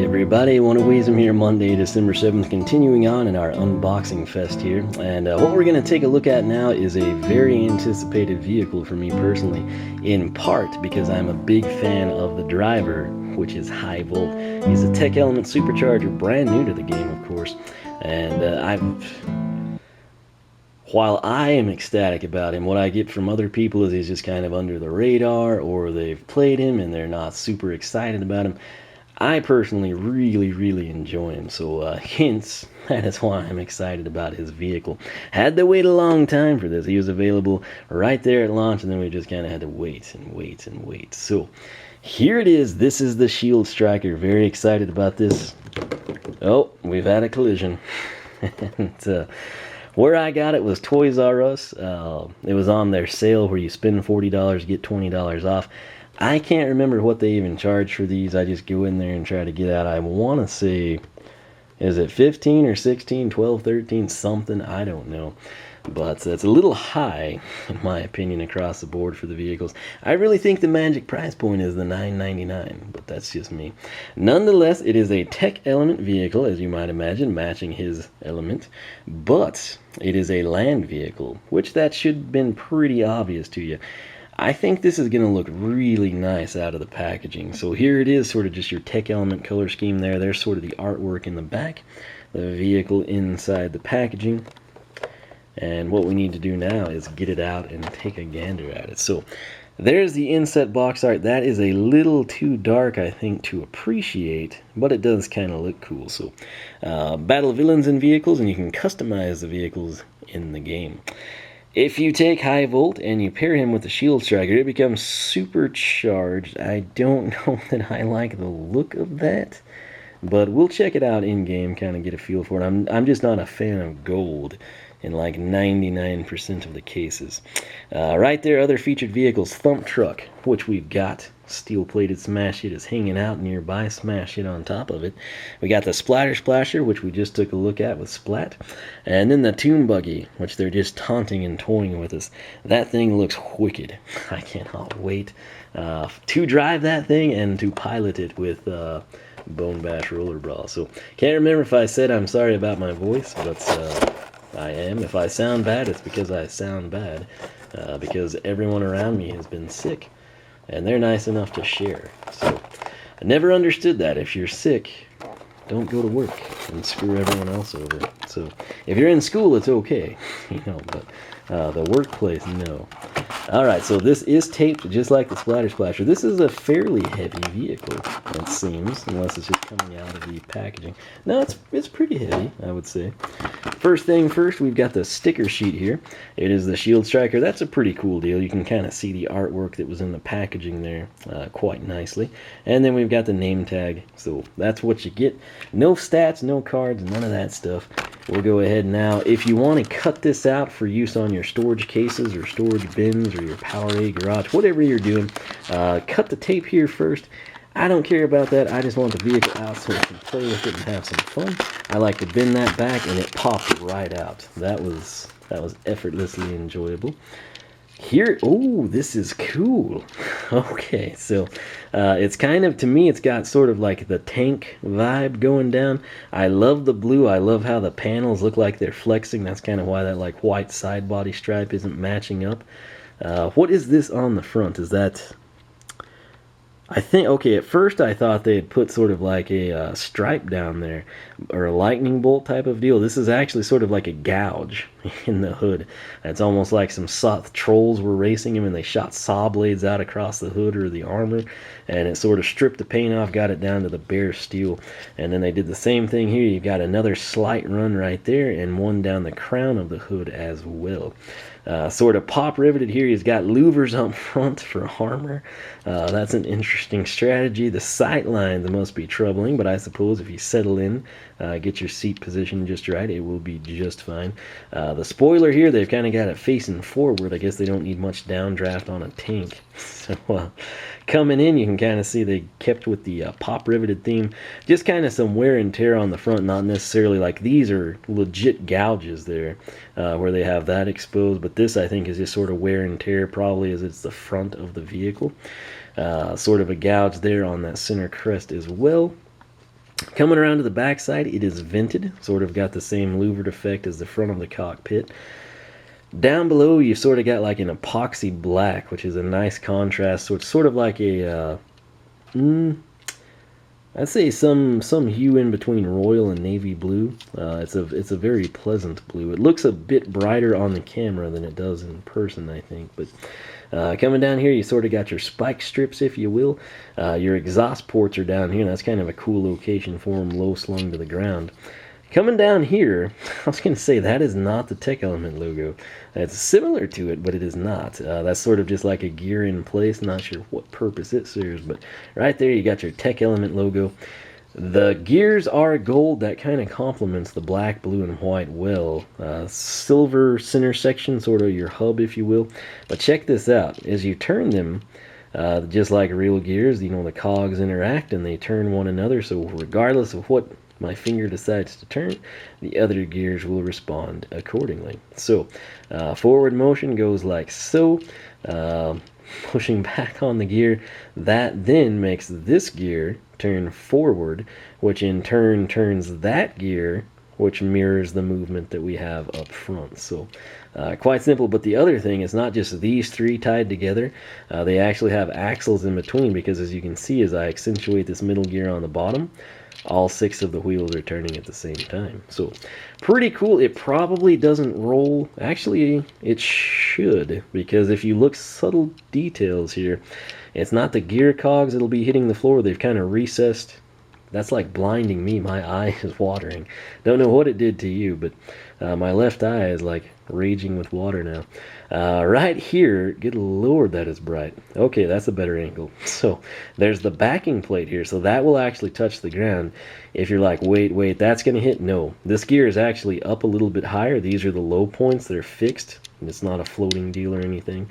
everybody, One of Weezem here, Monday, December 7th, continuing on in our unboxing fest here. And what we're going to take a look at now is a very anticipated vehicle for me personally, in part because I'm a big fan of the driver, which is High Volt. He's a Tech Element Supercharger, brand new to the game, of course. And while I am ecstatic about him, what I get from other people is he's just kind of under the radar, or they've played him and they're not super excited about him. I personally really enjoy him, so hence, that is why I'm excited about his vehicle. Had to wait a long time for this. He was available right there at launch, and then we just kind of had to wait and wait. So, here it is. This is the Shield Striker. Very excited about this. Oh, we've had a collision. And, where I got it was Toys R Us. It was on their sale where you spend $40, get $20 off. I can't remember what they even charge for these. I just go in there and try to get out. I want to say, is it 15 or 16, 12, 13, something? I don't know. But it's a little high, in my opinion, across the board for the vehicles. I really think the magic price point is the $9.99, but that's just me. Nonetheless, it is a Tech Element vehicle, as you might imagine, matching his element. But it is a land vehicle, which that should have been pretty obvious to you. I think this is going to look really nice out of the packaging. So here it is, sort of just your Tech Element color scheme there. There's sort of the artwork in the back, the vehicle inside the packaging. And what we need to do now is get it out and take a gander at it. So there's the inset box art. That is a little too dark, I think, to appreciate, but it does kind of look cool. So battle villains and vehicles, and you can customize the vehicles in the game. If you take High Volt and you pair him with the Shield Striker, it becomes supercharged. I don't know that I like the look of that, but we'll check it out in-game, kind of get a feel for it. I'm just not a fan of gold in like 99% of the cases. Right there, other featured vehicles. Thump Truck, which we've got. Steel-plated smash hit is hanging out nearby. Smash hit on top of it. We got the Splatter Splasher, which we just took a look at with Splat. And then the Toon Buggy, which they're just taunting and toying with us. That thing looks wicked. I cannot wait to drive that thing and to pilot it with Bone Bash Roller Brawl. So, can't remember if I said I'm sorry about my voice, but I am. If I sound bad, it's because I sound bad. Because everyone around me has been sick. And they're nice enough to share. So, I never understood that. If you're sick, don't go to work and screw everyone else over. So, if you're in school, it's okay, but the workplace, no. Alright, so this is taped just like the Splatter Splasher. This is a fairly heavy vehicle, it seems, unless it's just coming out of the packaging. No, it's pretty heavy, I would say. First thing first, we've got the sticker sheet here. It is the Shield Striker. That's a pretty cool deal. You can kind of see the artwork that was in the packaging there quite nicely. And then we've got the name tag, so that's what you get. No stats, no cards, none of that stuff. We'll go ahead now. If you want to cut this out for use on your storage cases or storage bins or your Powerade garage, whatever you're doing, cut the tape here first. I don't care about that. I just want the vehicle out so we can play with it and have some fun. I like to bend that back and it popped right out. That was effortlessly enjoyable. Here, oh, this is cool. Okay, so it's kind of, to me, it's got sort of like the tank vibe going down. I love the blue. I love how the panels look like they're flexing. That's kind of why that like white side body stripe isn't matching up. What is this on the front? Is that... I think, okay, at first I thought they had put sort of like a stripe down there, or a lightning bolt type of deal. This is actually sort of like a gouge in the hood. It's almost like some trolls were racing him and they shot saw blades out across the hood or the armor, and it sort of stripped the paint off, got it down to the bare steel. And then they did the same thing here. You've got another slight run right there and one down the crown of the hood as well. Sort of pop riveted here. He's got louvers up front for armor. That's an interesting strategy. The sight lines must be troubling, but I suppose if you settle in, get your seat position just right, it will be just fine. The spoiler here, they've kind of got it facing forward. I guess they don't need much downdraft on a tank. So coming in, you can kind of see they kept with the pop riveted theme. Just kind of some wear and tear on the front, not necessarily like these are legit gouges there where they have that exposed, but this I think is just sort of wear and tear, probably as it's the front of the vehicle. Sort of a gouge there on that center crest as well. Coming around to the back side, it is vented, sort of got the same louvered effect as the front of the cockpit. Down below, you've sort of got like an epoxy black, which is a nice contrast. So it's sort of like a, I'd say some hue in between royal and navy blue. It's a very pleasant blue. It looks a bit brighter on the camera than it does in person, I think. But coming down here, you sort of got your spike strips, if you will. Your exhaust ports are down here, and that's kind of a cool location for them, low slung to the ground. Coming down here, I was going to say that is not the Tech Element logo. It's similar to it, but it is not. That's sort of just like a gear in place. Not sure what purpose it serves, but right there you got your Tech Element logo. The gears are gold. That kind of complements the black, blue, and white well. Silver center section, sort of your hub, if you will. But check this out. As you turn them, just like real gears, you know, the cogs interact and they turn one another. So regardless of what my finger decides to turn, the other gears will respond accordingly. So forward motion goes like so. Pushing back on the gear, that then makes this gear turn forward, which in turn turns that gear, which mirrors the movement that we have up front. So quite simple. But the other thing is not just these three tied together, they actually have axles in between, because as you can see, as I accentuate this middle gear on the bottom, all 6 of the wheels are turning at the same time. So pretty cool. It probably doesn't roll. Actually, it should, because if you look subtle details here, it's not the gear cogs that'll be hitting the floor. They've kind of recessed. That's like blinding me. My eye is watering. Don't know what it did to you, but my left eye is like raging with water now. Right here, good lord, that is bright. Okay, that's a better angle. So there's the backing plate here, so that will actually touch the ground. If you're like, wait, that's going to hit, no. This gear is actually up a little bit higher. These are the low points that are fixed. It's not a floating deal or anything,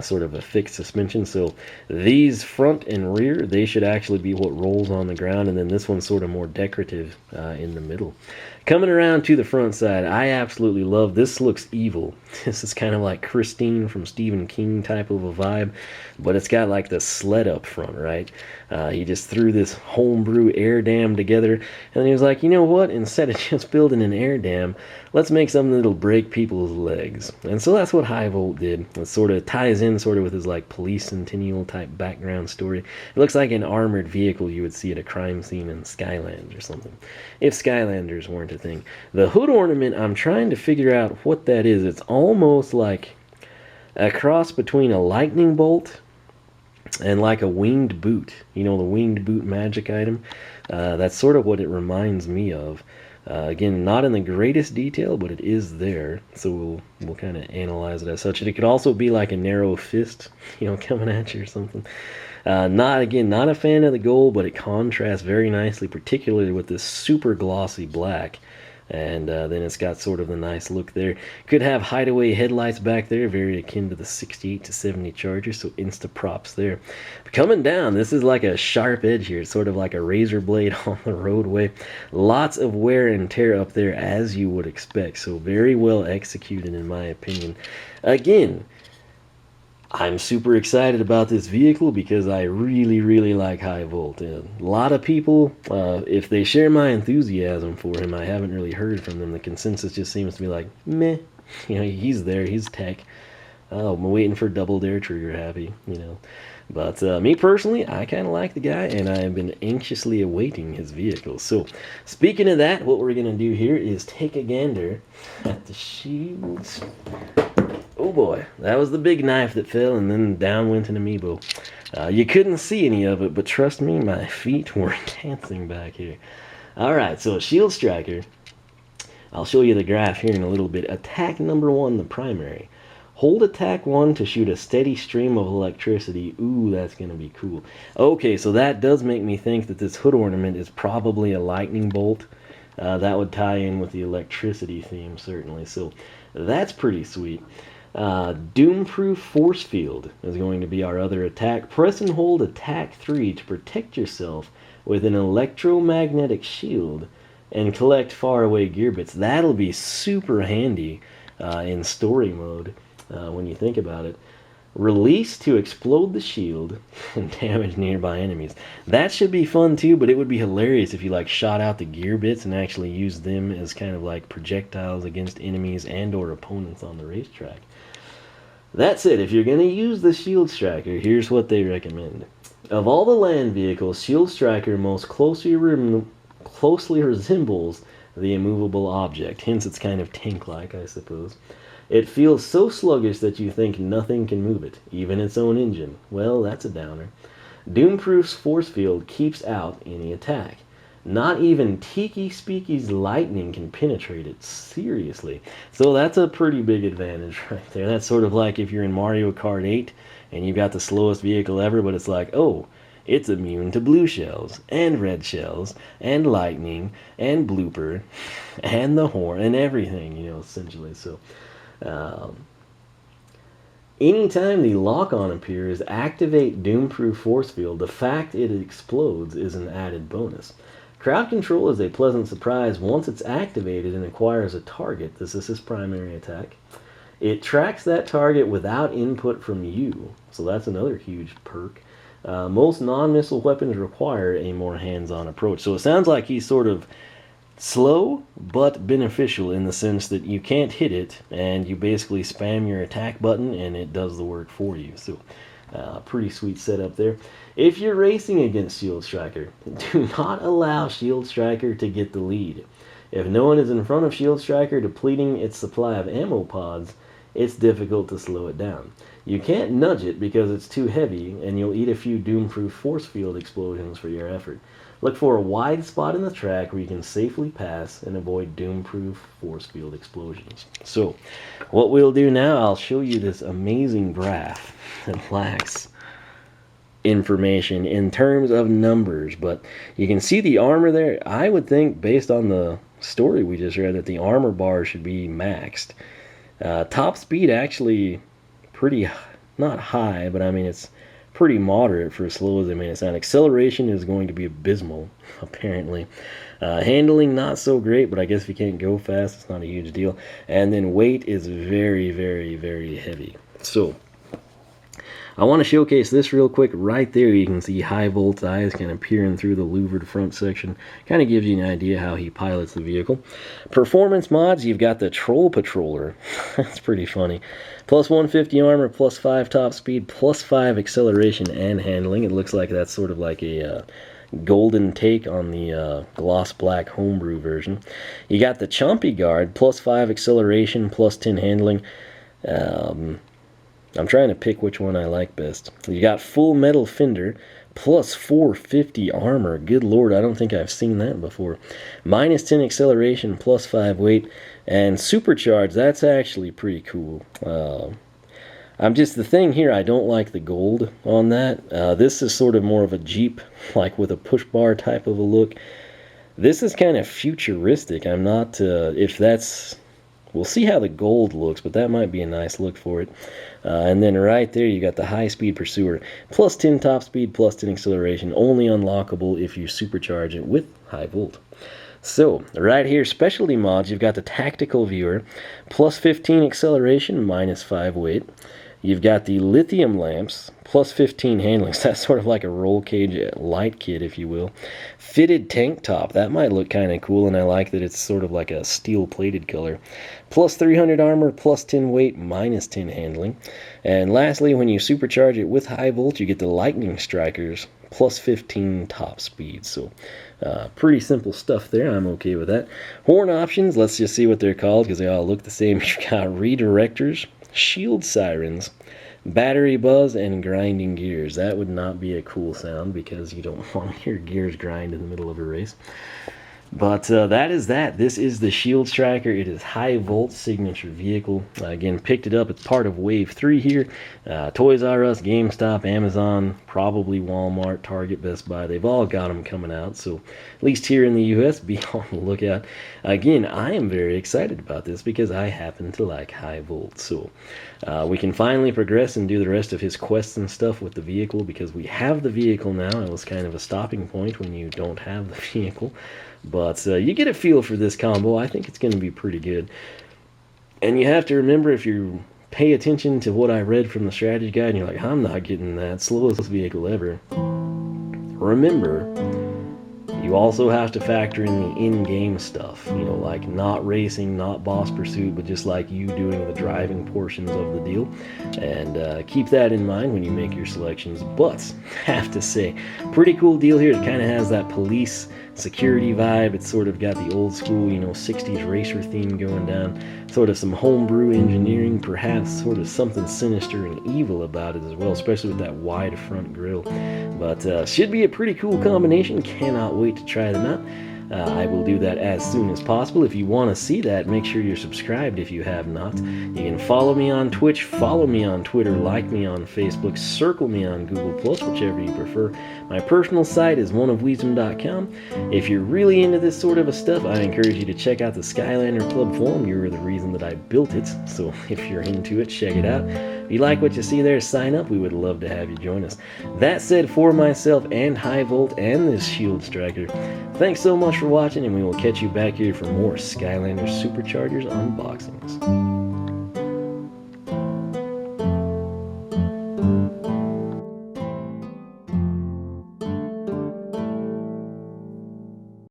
sort of a fixed suspension. So these front and rear, they should actually be what rolls on the ground, and then this one's sort of more decorative in the middle. Coming around to the front side, I absolutely love this. Looks evil. This is kind of like Christine from Stephen King type of a vibe, but it's got like the sled up front, right? He just threw this homebrew air dam together, and he was like, you know what? Instead of just building an air dam, let's make something that'll break people's legs. And so that's what High Volt did. It sort of ties in sort of with his like police centennial type background story. It looks like an armored vehicle you would see at a crime scene in Skylanders or something, if Skylanders weren't a thing. The hood ornament, I'm trying to figure out what that is. It's almost like a cross between a lightning bolt and like a winged boot. You know, the winged boot magic item? That's sort of what it reminds me of. Again, not in the greatest detail, but it is there, so we'll kind of analyze it as such. And it could also be like a narrow fist, you know, coming at you or something. Not a fan of the gold, but it contrasts very nicely, particularly with this super glossy black. And then it's got sort of the nice look there. Could have hideaway headlights back there, very akin to the 68 to 70 Charger, so insta props there. But coming down, this is like a sharp edge here. It's sort of like a razor blade on the roadway. Lots of wear and tear up there, as you would expect, so very well executed in my opinion. Again, I'm super excited about this vehicle because I really like High Volt. A lot of people, if they share my enthusiasm for him, I haven't really heard from them. The consensus just seems to be like, meh. You know, he's there, he's tech. Oh, I'm waiting for Double Dare Trigger happy, you know. But me personally, I kind of like the guy, and I have been anxiously awaiting his vehicle. So, speaking of that, what we're going to do here is take a gander at the shields. Oh boy, that was the big knife that fell, and then down went an amiibo. You couldn't see any of it, but trust me, my feet were dancing back here. Alright, so a shield striker. I'll show you the graph here in a little bit. Attack number 1, the primary. Hold attack 1 to shoot a steady stream of electricity. Ooh, that's going to be cool. Okay, so that does make me think that this hood ornament is probably a lightning bolt. That would tie in with the electricity theme, certainly. So that's pretty sweet. Doomproof Force Field is going to be our other attack. Press and hold attack 3 to protect yourself with an electromagnetic shield and collect faraway gear bits. That'll be super handy in story mode when you think about it. Release to explode the shield and damage nearby enemies. That should be fun too, but it would be hilarious if you like shot out the gear bits and actually used them as kind of like projectiles against enemies and or opponents on the racetrack. That said, if you're going to use the Shield Striker, here's what they recommend. Of all the land vehicles, Shield Striker most closely resembles the immovable object, hence it's kind of tank-like, I suppose. It feels so sluggish that you think nothing can move it, even its own engine. Well, that's a downer. Doomproof's force field keeps out any attack. Not even Tiki Speaky's lightning can penetrate it. Seriously. So that's a pretty big advantage right there. That's sort of like if you're in Mario Kart 8 and you've got the slowest vehicle ever, but it's like, oh, it's immune to blue shells, and red shells, and lightning, and blooper, and the horn, and everything, you know, essentially. So, anytime the lock-on appears, activate Doomproof Force Field. The fact it explodes is an added bonus. Crowd control is a pleasant surprise once it's activated and acquires a target. This is his primary attack. It tracks that target without input from you, so that's another huge perk. Most non-missile weapons require a more hands-on approach. So it sounds like he's sort of slow, but beneficial in the sense that you can't hit it, and you basically spam your attack button, and it does the work for you. So, pretty sweet setup there. If you're racing against Shield Striker, do not allow Shield Striker to get the lead. If no one is in front of Shield Striker depleting its supply of ammo pods, it's difficult to slow it down. You can't nudge it because it's too heavy, and you'll eat a few Doomproof force field explosions for your effort. Look for a wide spot in the track where you can safely pass and avoid Doomproof force field explosions. So, what we'll do now, I'll show you this amazing graph that lacks information in terms of numbers, but you can see the armor there. I would think, based on the story we just read, that the armor bar should be maxed. Top speed actually pretty, not high, but I mean it's pretty moderate for as slow as they made it sound. Acceleration is going to be abysmal, apparently. Handling not so great, but I guess if you can't go fast, it's not a huge deal. And then weight is very, very, very heavy. So, I want to showcase this real quick. Right there you can see High Volt's eyes kind of peering through the louvered front section. Kind of gives you an idea how he pilots the vehicle. Performance mods, you've got the Troll Patroller. That's pretty funny. Plus 150 armor, plus 5 top speed, plus 5 acceleration and handling. It looks like that's sort of like a golden take on the gloss black homebrew version. You got the Chompy Guard, plus 5 acceleration, plus 10 handling. I'm trying to pick which one I like best. You got Full Metal Fender, plus 450 armor. Good lord, I don't think I've seen that before. Minus 10 acceleration, plus 5 weight. And SuperCharged, that's actually pretty cool. The thing here, I don't like the gold on that. This is sort of more of a Jeep, like with a push bar type of a look. This is kind of futuristic. I'm not, if that's... We'll see how the gold looks, but that might be a nice look for it. And then right there, you got the high-speed pursuer. Plus 10 top speed, plus 10 acceleration. Only unlockable if you supercharge it with high volt. So, right here, specialty mods, you've got the tactical viewer. Plus 15 acceleration, minus 5 weight. You've got the lithium lamps, plus 15 handling. So that's sort of like a roll cage light kit, if you will. Fitted tank top. That might look kind of cool, and I like that it's sort of like a steel-plated color. Plus 300 armor, plus 10 weight, minus 10 handling. And lastly, when you supercharge it with high volt, you get the lightning strikers, plus 15 top speed. So, pretty simple stuff there. I'm okay with that. Horn options, let's just see what they're called, because they all look the same. You've got redirectors, shield sirens, battery buzz, and grinding gears. That would not be a cool sound because you don't want to hear gears grind in the middle of a race. But that is that. This is the Shield Striker. It is high volt signature vehicle. Again, picked it up. It's part of Wave 3 here. Toys R Us, GameStop, Amazon, probably Walmart, Target, Best Buy. They've all got them coming out. So at least here in the US, be on the lookout. Again, I am very excited about this because I happen to like high volt. So we can finally progress and do the rest of his quests and stuff with the vehicle because we have the vehicle now. It was kind of a stopping point when you don't have the vehicle. But you get a feel for this combo. I think it's going to be pretty good. And you have to remember, if you're pay attention to what I read from the strategy guide and you're like, I'm not getting that slowest vehicle ever, remember, you also have to factor in the in-game stuff, you know, like not racing, not boss pursuit, but just like you doing the driving portions of the deal. And keep that in mind when you make your selections. But have to say, pretty cool deal here. It kind of has that police security vibe. It's sort of got the old school, you know, 60s racer theme going down. Sort of some homebrew engineering, perhaps sort of something sinister and evil about it as well, especially with that wide front grille. But should be a pretty cool combination. Cannot wait to try them out. I will do that as soon as possible. If you want to see that, make sure you're subscribed if you have not. You can follow me on Twitch, follow me on Twitter, like me on Facebook, circle me on Google+, whichever you prefer. My personal site is oneofwisdom.com. If you're really into this sort of a stuff, I encourage you to check out the Skylander Club forum. You're the reason that I built it, so if you're into it, check it out. If you like what you see there, sign up. We would love to have you join us. That said, for myself and High Volt and this Shield Striker, thanks so much for watching, and we will catch you back here for more Skylanders SuperChargers unboxings.